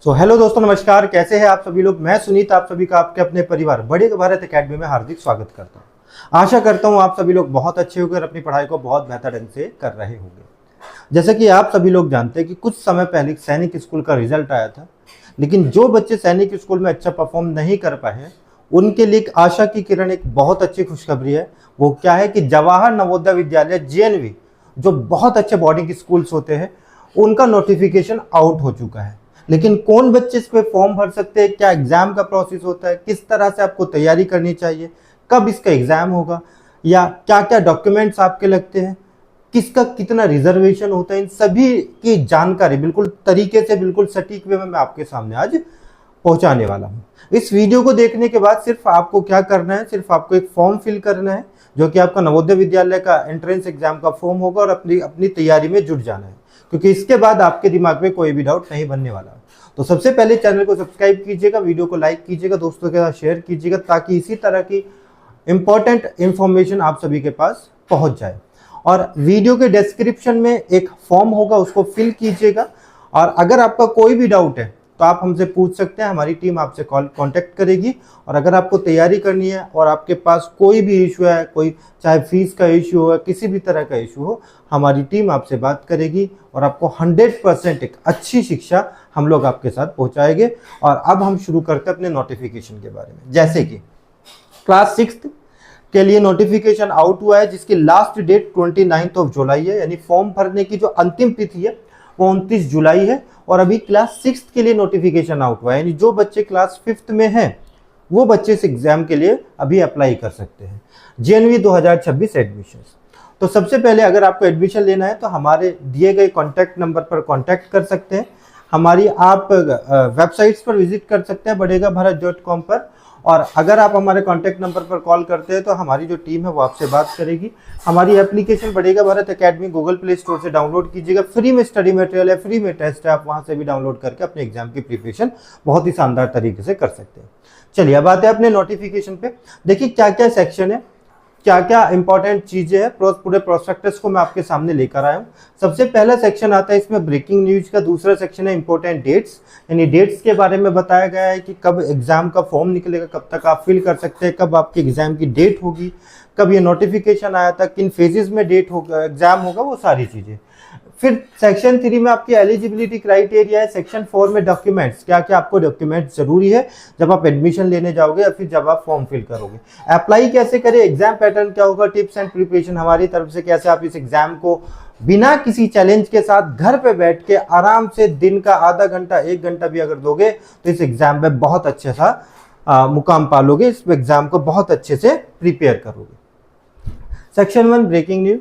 Hello दोस्तों, नमस्कार। कैसे हैं आप सभी लोग। मैं सुनीत आप सभी का आपके अपने परिवार बड़े भारत एकेडमी में हार्दिक स्वागत करता हूं। आशा करता हूं आप सभी लोग बहुत अच्छे होंगे और अपनी पढ़ाई को बहुत बेहतर ढंग से कर रहे होंगे। जैसे कि आप सभी लोग जानते हैं कि कुछ समय पहले सैनिक स्कूल का रिजल्ट आया था, लेकिन जो बच्चे सैनिक स्कूल में अच्छा परफॉर्म नहीं कर पाए हैं उनके लिए एक आशा की किरण, एक बहुत अच्छी खुशखबरी है। वो क्या है कि जवाहर नवोदय विद्यालय JNV, जो बहुत अच्छे बोर्डिंग स्कूल्स होते हैं, उनका नोटिफिकेशन आउट हो चुका है। लेकिन कौन बच्चे इस पे फॉर्म भर सकते हैं, क्या एग्जाम का प्रोसेस होता है, किस तरह से आपको तैयारी करनी चाहिए, कब इसका एग्जाम होगा, या क्या क्या डॉक्यूमेंट्स आपके लगते हैं, किसका कितना रिजर्वेशन होता है, इन सभी की जानकारी बिल्कुल तरीके से, बिल्कुल सटीक वे में मैं आपके सामने आज पहुंचाने वाला हूं। इस वीडियो को देखने के बाद सिर्फ आपको क्या करना है, सिर्फ आपको एक फॉर्म फिल करना है, जो कि आपका नवोदय विद्यालय का एंट्रेंस एग्जाम का फॉर्म होगा, और अपनी तैयारी में जुट जाना है, क्योंकि इसके बाद आपके दिमाग में कोई भी डाउट नहीं बनने वाला। तो सबसे पहले चैनल को सब्सक्राइब कीजिएगा, वीडियो को लाइक कीजिएगा, दोस्तों के साथ शेयर कीजिएगा, ताकि इसी तरह की इंपॉर्टेंट इंफॉर्मेशन आप सभी के पास पहुंच जाए। और वीडियो के डिस्क्रिप्शन में एक फॉर्म होगा, उसको फिल कीजिएगा। और अगर आपका कोई भी डाउट है तो आप हमसे पूछ सकते हैं, हमारी टीम आपसे कांटेक्ट करेगी। और अगर आपको तैयारी करनी है और आपके पास कोई भी इशू है, कोई चाहे फीस का इशू हो, किसी भी तरह का इशू हो, हमारी टीम आपसे बात करेगी और आपको 100% एक अच्छी शिक्षा हम लोग आपके साथ पहुंचाएंगे। और अब हम शुरू करते हैं अपने नोटिफिकेशन के बारे में। जैसे कि क्लास 6 के लिए नोटिफिकेशन आउट हुआ है, जिसकी लास्ट डेट 29 जुलाई है, यानी फॉर्म भरने की जो अंतिम तिथि है वो 29 जुलाई है। और अभी क्लास 6 के लिए नोटिफिकेशन आउट हुआ है, यानी जो बच्चे क्लास 5th में हैं वो बच्चे इस एग्जाम के लिए अभी अप्लाई कर सकते हैं। JNV 2026 admission. तो सबसे पहले अगर आपको एडमिशन लेना है तो हमारे दिए गए कॉन्टैक्ट नंबर पर कॉन्टैक्ट कर सकते हैं। हमारी आप वेबसाइट्स पर विजिट कर सकते हैं badegabharat.com पर। और अगर आप हमारे कॉन्टैक्ट नंबर पर कॉल करते हैं तो हमारी जो टीम है वो आपसे बात करेगी। हमारी एप्लीकेशन बढ़ेगा Bharat academy Google play store से डाउनलोड कीजिएगा। फ्री में स्टडी मटेरियल है, फ्री में टेस्ट है, आप वहां से भी डाउनलोड करके अपने एग्जाम की प्रिपरेशन बहुत ही शानदार तरीके से कर सकते हैं। चलिए अब आते हैं अपने नोटिफिकेशन पे। देखिए क्या क्या सेक्शन है, क्या क्या इंपॉर्टेंट चीजें हैं, पूरे प्रोस्पेक्टस को मैं आपके सामने लेकर आया हूँ। सबसे पहला सेक्शन आता है इसमें ब्रेकिंग न्यूज का। दूसरा सेक्शन है इंपॉर्टेंट डेट्स, यानी डेट्स के बारे में बताया गया है कि कब एग्जाम का फॉर्म निकलेगा, कब तक आप फिल कर सकते हैं, कब आपके एग्जाम की डेट होगी, कब ये नोटिफिकेशन आया था, किन फेजेस में डेट होगा, एग्जाम होगा, वो सारी चीजें। फिर सेक्शन 3 में आपकी एलिजिबिलिटी क्राइटेरिया है। सेक्शन 4 में डॉक्यूमेंट्स, क्या क्या आपको डॉक्यूमेंट्स जरूरी है जब आप एडमिशन लेने जाओगे या फिर जब आप फॉर्म फिल करोगे। अप्लाई कैसे करें, एग्जाम पैटर्न क्या होगा, टिप्स एंड प्रिपरेशन हमारी तरफ से, कैसे आप इस एग्जाम को बिना किसी चैलेंज के साथ घर पे बैठ के आराम से दिन का आधा घंटा 1 घंटा भी अगर दोगे तो इस एग्जाम में बहुत अच्छे सा मुकाम पालोगे, इस एग्जाम को बहुत अच्छे से प्रिपेयर करोगे। Section 1 breaking news.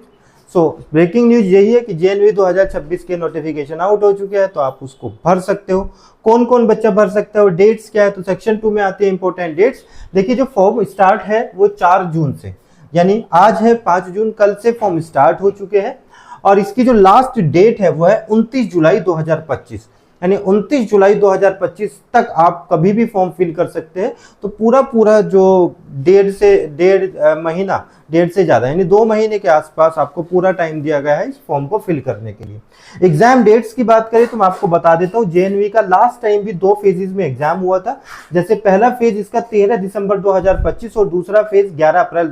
Breaking news यही है कि JNV 2026 के नोटिफिकेशन आउट हो चुके हैं, तो आप उसको भर सकते हो। कौन कौन बच्चा भर सकता है और डेट्स क्या है, तो सेक्शन 2 में आती है इंपॉर्टेंट डेट्स। देखिए जो फॉर्म स्टार्ट है वो 4 जून से, यानी आज है 5 जून, कल से फॉर्म स्टार्ट हो चुके हैं। और इसकी जो लास्ट डेट है वो है 29 जुलाई 2025, यानी 29 जुलाई 2025 तक आप कभी भी फॉर्म फिल कर सकते हैं। तो पूरा जो डेढ़ महीना, डेढ़ से ज्यादा यानी 2 महीने के आसपास आपको पूरा टाइम दिया गया है इस फॉर्म को फिल करने के लिए। एग्जाम डेट्स की बात करें तो मैं आपको बता देता हूँ, JNV का लास्ट टाइम भी 2 फेजेस में एग्जाम हुआ था। जैसे पहला फेज इसका 13 दिसंबर 2025 और दूसरा फेज 11 अप्रैल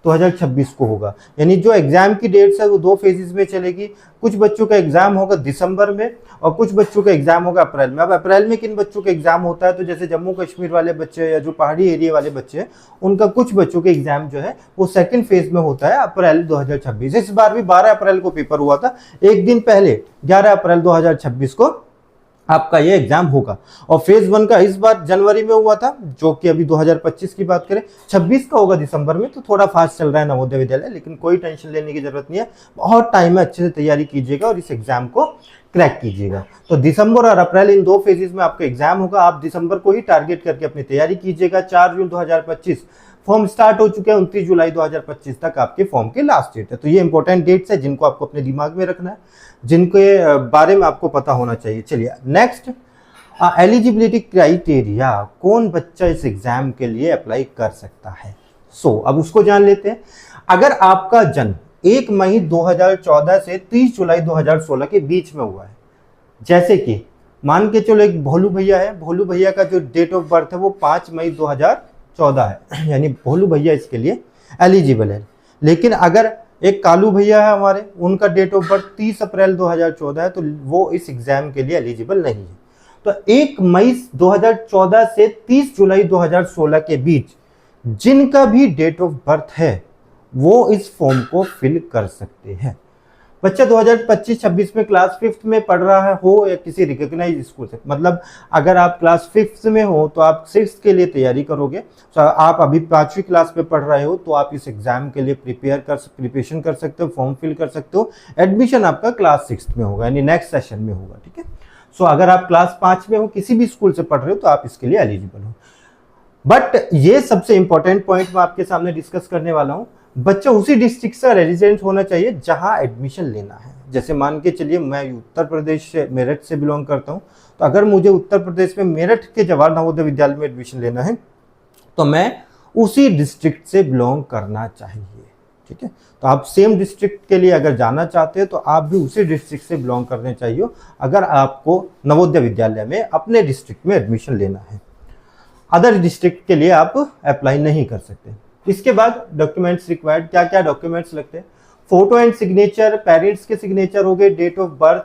2026 को होगा। यानी जो एग्जाम की डेट्स है वो 2 फेजेस में चलेगी। कुछ बच्चों का एग्जाम होगा दिसंबर में और कुछ बच्चों का एग्जाम होगा अप्रैल में। अब अप्रैल में किन बच्चों का एग्जाम होता है, तो जैसे जम्मू कश्मीर वाले बच्चे या जो पहाड़ी एरिया वाले बच्चे हैं उनका कुछ बच्चों के एग्जाम जो है वो सेकंड फेज में होता है अप्रैल 2026। इस बार भी 12 अप्रैल को पेपर हुआ था, एक दिन पहले 11 अप्रैल 2026 को आपका ये एग्जाम होगा। और फेज 1 का इस बार जनवरी में हुआ था, जो कि अभी 2025 की बात करें 26 का होगा दिसंबर में। तो थोड़ा फास्ट चल रहा है नवोदय विद्यालय, लेकिन कोई टेंशन लेने की जरूरत नहीं है, बहुत टाइम है, अच्छे से तैयारी कीजिएगा और इस एग्जाम को क्रैक कीजिएगा। तो दिसंबर और अप्रैल इन 2 फेजेस में आपका एग्जाम होगा। आप दिसंबर को ही टारगेट करके अपनी तैयारी कीजिएगा। 4 जून 2025 फॉर्म स्टार्ट हो चुके हैं, 29 जुलाई 2025 तक आपके फॉर्म की लास्ट डेट है। तो ये इंपॉर्टेंट डेट्स है जिनको आपको अपने दिमाग में रखना है, जिनके बारे में आपको पता होना चाहिए। चलिए नेक्स्ट, एलिजिबिलिटी क्राइटेरिया, कौन बच्चा इस एग्जाम के लिए अप्लाई कर सकता है। अब उसको जान लेते हैं। अगर आपका जन्म 1 मई 2014 से 30 जुलाई 2016 के बीच में हुआ है, जैसे कि मान के चलो एक भोलू भैया है, भोलू भैया का जो डेट ऑफ बर्थ है वो 5 मई 2014 है, यानी भोलू भैया इसके लिए एलिजिबल है। लेकिन अगर एक कालू भैया है हमारे, उनका डेट ऑफ बर्थ 30 अप्रैल 2014 है, तो वो इस एग्जाम के लिए एलिजिबल नहीं है। तो 1 मई 2014 से 30 जुलाई 2016 के बीच जिनका भी डेट ऑफ बर्थ है वो इस फॉर्म को फिल कर सकते हैं। बच्चा 2025-26 में क्लास 5th में पढ़ रहा हो या किसी रिकॉग्नाइज स्कूल से, मतलब अगर आप क्लास 5th में हो तो आप 6th के लिए तैयारी करोगे। तो आप अभी 5वीं क्लास में पढ़ रहे हो तो आप इस एग्जाम के लिए प्रिपरेशन कर सकते हो, फॉर्म फिल कर सकते हो। एडमिशन आपका क्लास 6th में होगा, यानी नेक्स्ट सेशन में होगा, ठीक है। सो अगर आप क्लास 5 में हो, किसी भी स्कूल से पढ़ रहे हो, तो आप इसके लिए एलिजिबल हो। बट ये सबसे इंपॉर्टेंट पॉइंट मैं आपके सामने डिस्कस करने वाला हूं, बच्चा उसी डिस्ट्रिक्ट से रेजिडेंट होना चाहिए जहां एडमिशन लेना है। जैसे मान के चलिए मैं उत्तर प्रदेश से, मेरठ से बिलोंग करता हूं, तो अगर मुझे उत्तर प्रदेश में मेरठ के जवाहर नवोदय विद्यालय में एडमिशन लेना है तो मैं उसी डिस्ट्रिक्ट से बिलोंग करना चाहिए, ठीक है। तो आप सेम डिस्ट्रिक्ट के लिए अगर जाना चाहते हैं तो आप भी उसी डिस्ट्रिक्ट से बिलोंग करने चाहिए अगर आपको नवोदय विद्यालय में अपने डिस्ट्रिक्ट में एडमिशन लेना है। अदर डिस्ट्रिक्ट के लिए आप अप्लाई नहीं कर सकते। इसके बाद डॉक्यूमेंट्स रिक्वायर्ड, क्या क्या डॉक्यूमेंट्स लगते हैं? फोटो एंड सिग्नेचर, पेरेंट्स के सिग्नेचर हो गए, डेट ऑफ बर्थ,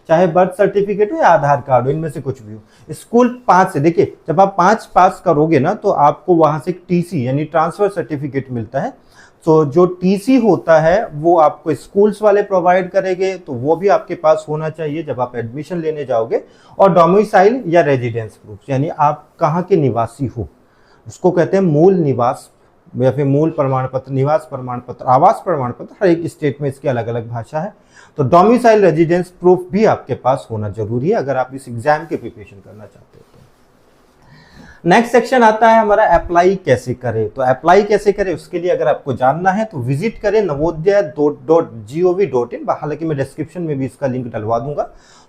चाहे बर्थ सर्टिफिकेट हो या आधार कार्ड हो, इनमें से कुछ भी हो। स्कूल 5 से, देखिए जब आप 5 पास करोगे ना तो आपको वहां से टीसी यानी ट्रांसफर सर्टिफिकेट मिलता है। तो जो टीसी होता है वो आपको स्कूल्स वाले प्रोवाइड करेंगे, तो वो भी आपके पास होना चाहिए जब आप एडमिशन लेने जाओगे। और डोमिसाइल या रेजिडेंस प्रूफ, यानी आप कहाँ के निवासी हो, उसको कहते हैं मूल निवास या फिर मूल प्रमाण पत्र, निवास प्रमाण पत्र, आवास प्रमाण पत्र। हर एक स्टेट में इसकी अलग अलग भाषा है। तो डोमिसाइल रेजिडेंस प्रूफ भी आपके पास होना जरूरी है अगर आप इस एग्जाम के प्रिपरेशन करना चाहते हो। नेक्स्ट सेक्शन आता है हमारा अप्लाई कैसे करें। तो अप्लाई कैसे करें उसके लिए अगर आपको जानना है तो विजिट करें navodaya.gov.in। हालांकि मैं डिस्क्रिप्शन में भी इसका लिंक डलवा दूंगा।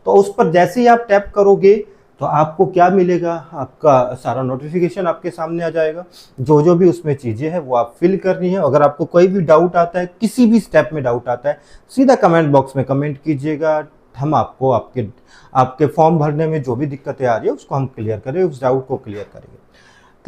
तो उस पर जैसे ही आप टैप करोगे तो आपको क्या मिलेगा, आपका सारा नोटिफिकेशन आपके सामने आ जाएगा। जो जो भी उसमें चीजें हैं वो आप फिल करनी है। अगर आपको कोई भी डाउट आता है, किसी भी स्टेप में डाउट आता है, सीधा कमेंट बॉक्स में कमेंट कीजिएगा। हम आपको आपके फॉर्म भरने में जो भी दिक्कतें आ रही है उसको हम क्लियर करें, उस डाउट को क्लियर करेंगे।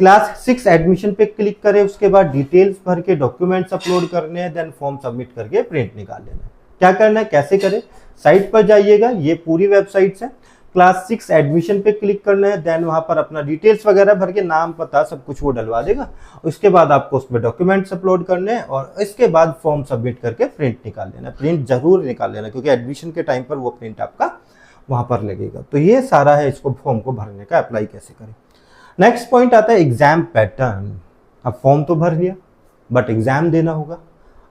क्लास 6 एडमिशन पे क्लिक करें, उसके बाद डिटेल्स भर के डॉक्यूमेंट्स अपलोड करने हैं, देन फॉर्म सबमिट करके प्रिंट निकाल लेना है। क्या करना है, कैसे करें, साइट पर जाइएगा, ये पूरी वेबसाइट है। क्लास 6 एडमिशन पे क्लिक करना है, देन वहां पर अपना डिटेल्स वगैरह भर के नाम पता सब कुछ वो डलवा देगा। उसके बाद आपको उसमें डॉक्यूमेंट्स अपलोड करने हैं और इसके बाद फॉर्म सबमिट करके प्रिंट निकाल लेना। प्रिंट जरूर निकाल लेना क्योंकि एडमिशन के टाइम पर वो प्रिंट आपका वहां पर लगेगा। तो ये सारा है इसको फॉर्म को भरने का, अप्लाई कैसे करें। नेक्स्ट पॉइंट आता है एग्जाम पैटर्न। अब फॉर्म तो भर लिया बट एग्जाम देना होगा।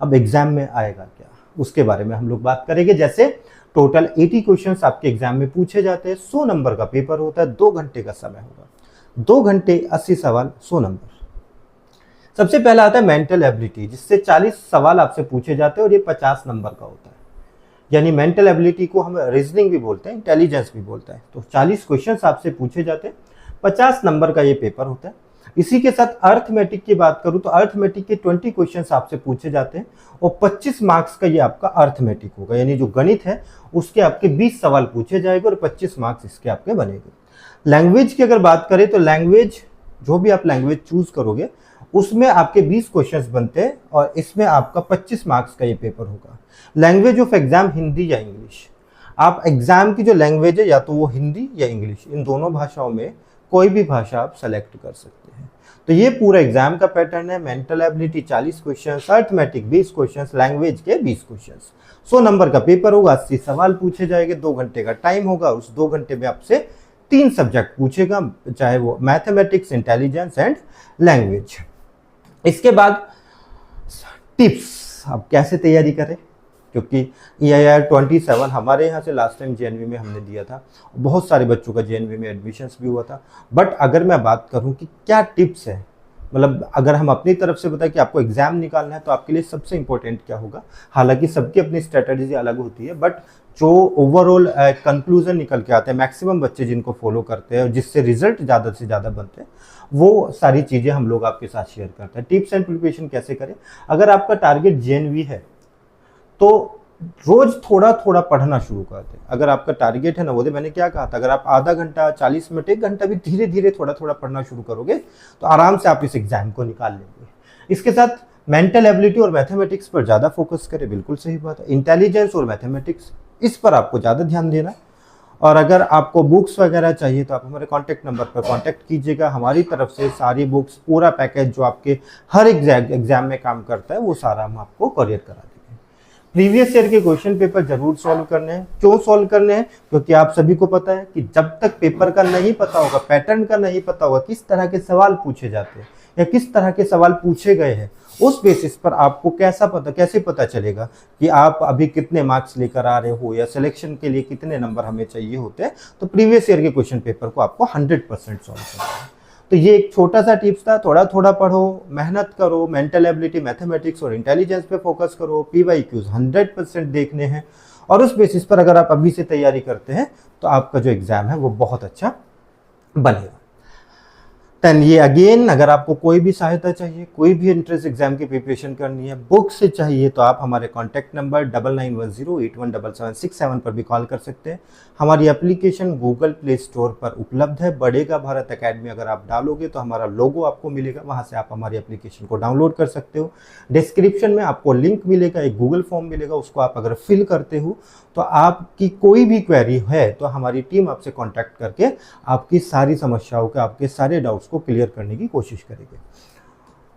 अब एग्जाम में आएगा क्या, उसके बारे में हम लोग बात करेंगे। जैसे टोटल 80 क्वेश्चंस आपके एग्जाम में पूछे जाते हैं, 100 नंबर का पेपर होता है, 2 घंटे का समय होगा, 2 घंटे 80 सवाल, 100 नंबर। सबसे पहला आता है मेंटल एबिलिटी, जिससे 40 सवाल आपसे पूछे जाते हैं और ये 50 नंबर का होता है। यानी मेंटल एबिलिटी को हम रीजनिंग भी बोलते हैं, इंटेलिजेंस भी बोलते हैं। तो 40 क्वेश्चंस आपसे पूछे जाते हैं, 50 नंबर का ये पेपर होता है। इसी के साथ अर्थमेटिक की बात करूं तो अर्थमेटिक के 20 क्वेश्चंस आपसे पूछे जाते हैं और 25 मार्क्स का ये आपका अर्थमेटिक होगा। यानी जो गणित है उसके आपके 20 सवाल पूछे जाएंगे और 25 मार्क्स इसके आपके बनेंगे। लैंग्वेज की अगर बात करें तो लैंग्वेज, जो भी आप लैंग्वेज चूज करोगे उसमें आपके 20 क्वेश्चंस बनते हैं और इसमें आपका 25 मार्क्स का ये पेपर होगा। लैंग्वेज ऑफ एग्जाम हिंदी या इंग्लिश। आप एग्जाम की जो लैंग्वेज है या तो वो हिंदी या इंग्लिश, इन दोनों भाषाओं में कोई भी भाषा आप सेलेक्ट कर सकते हैं। तो ये पूरा एग्जाम का पैटर्न है। Mental ability 40 question, arithmetic 20 question, language के 20 क्वेश्चन, 100 नंबर का पेपर होगा, 80 सवाल पूछे जाएंगे, 2 घंटे का टाइम होगा। उस 2 घंटे में आपसे 3 सब्जेक्ट पूछेगा, चाहे वो मैथमेटिक्स, इंटेलिजेंस एंड लैंग्वेज। इसके बाद टिप्स, अब कैसे तैयारी करें, क्योंकि EIR 27 हमारे यहाँ से लास्ट टाइम JNV में हमने दिया था, बहुत सारे बच्चों का JNV में एडमिशन्स भी हुआ था। बट अगर मैं बात करूँ कि क्या टिप्स है, मतलब अगर हम अपनी तरफ से बताएं कि आपको एग्जाम निकालना है तो आपके लिए सबसे इंपॉर्टेंट क्या होगा। हालांकि सबकी अपनी स्ट्रेटजी अलग होती है, बट जो ओवरऑल कंक्लूजन निकल के आते हैं, मैक्सिमम बच्चे जिनको फॉलो करते हैं और जिससे रिजल्ट ज़्यादा से ज़्यादा बनते हैं, वो सारी चीज़ें हम लोग आपके साथ शेयर करते हैं। टिप्स एंड प्रिपरेशन कैसे करें। अगर आपका टारगेट JNV है तो रोज थोड़ा थोड़ा पढ़ना शुरू कर दें। अगर आपका टारगेट है नवोदय, मैंने क्या कहा था, अगर आप आधा घंटा, 40 मिनट, 1 घंटा भी धीरे धीरे थोड़ा थोड़ा पढ़ना शुरू करोगे तो आराम से आप इस एग्जाम को निकाल लेंगे। इसके साथ मेंटल एबिलिटी और मैथमेटिक्स पर ज़्यादा फोकस करें, बिल्कुल सही बात है। इंटेलिजेंस और मैथमेटिक्स, इस पर आपको ज़्यादा ध्यान देना है। और अगर आपको बुक्स वगैरह चाहिए तो आप हमारे कॉन्टैक्ट नंबर पर कॉन्टैक्ट कीजिएगा। हमारी तरफ से सारी बुक्स, पूरा पैकेज जो आपके हर एग्जाम में काम करता है, वो सारा हम आपको करियर करा देंगे। प्रीवियस ईयर के क्वेश्चन पेपर जरूर सॉल्व करने हैं। क्यों सॉल्व करने हैं? क्योंकि आप सभी को पता है कि जब तक पेपर का नहीं पता होगा, पैटर्न का नहीं पता होगा, किस तरह के सवाल पूछे जाते हैं या किस तरह के सवाल पूछे गए हैं, उस बेसिस पर आपको कैसे पता चलेगा कि आप अभी कितने मार्क्स लेकर आ रहे हो या सिलेक्शन के लिए कितने नंबर हमें चाहिए होते हैं। तो प्रीवियस ईयर के क्वेश्चन पेपर को आपको 100% सॉल्व करना है। तो ये एक छोटा सा टिप्स था। थोड़ा थोड़ा पढ़ो, मेहनत करो, मेंटल एबिलिटी, मैथमेटिक्स और इंटेलिजेंस पे फोकस करो। PYQs 100% देखने हैं और उस बेसिस पर अगर आप अभी से तैयारी करते हैं तो आपका जो एग्जाम है वो बहुत अच्छा बनेगा। देन ये अगेन, अगर आपको कोई भी सहायता चाहिए, कोई भी एंट्रेंस एग्जाम की प्रिपरेशन करनी है, बुक से चाहिए, तो आप हमारे कॉन्टैक्ट नंबर 9910817767 पर भी कॉल कर सकते हैं। हमारी एप्लीकेशन गूगल प्ले स्टोर पर उपलब्ध है। बढ़ेगा भारत एकेडमी अगर आप डालोगे तो हमारा लोगो आपको मिलेगा, वहाँ से आप हमारी एप्लीकेशन को डाउनलोड कर सकते हो। डिस्क्रिप्शन में आपको लिंक मिलेगा, एक गूगल फॉर्म मिलेगा, उसको आप अगर फिल करते हो तो आपकी कोई भी क्वेरी है तो हमारी टीम आपसे कांटेक्ट करके आपकी सारी समस्याओं के, आपके सारे डाउट्स को क्लियर करने की कोशिश करेंगे।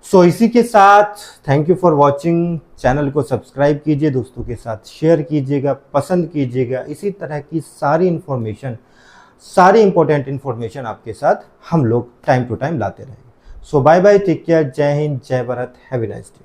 सो इसी के साथ thank you for watching. Channel को सब्सक्राइब कीजिए, दोस्तों के साथ शेयर कीजिएगा, पसंद कीजिएगा। इसी तरह की सारी इंफॉर्मेशन, सारी इंपॉर्टेंट इंफॉर्मेशन आपके साथ हम लोग टाइम टू टाइम लाते रहेंगे। सो बाय बाय, टेक केयर, जय हिंद, जय Bharat, have a nice day.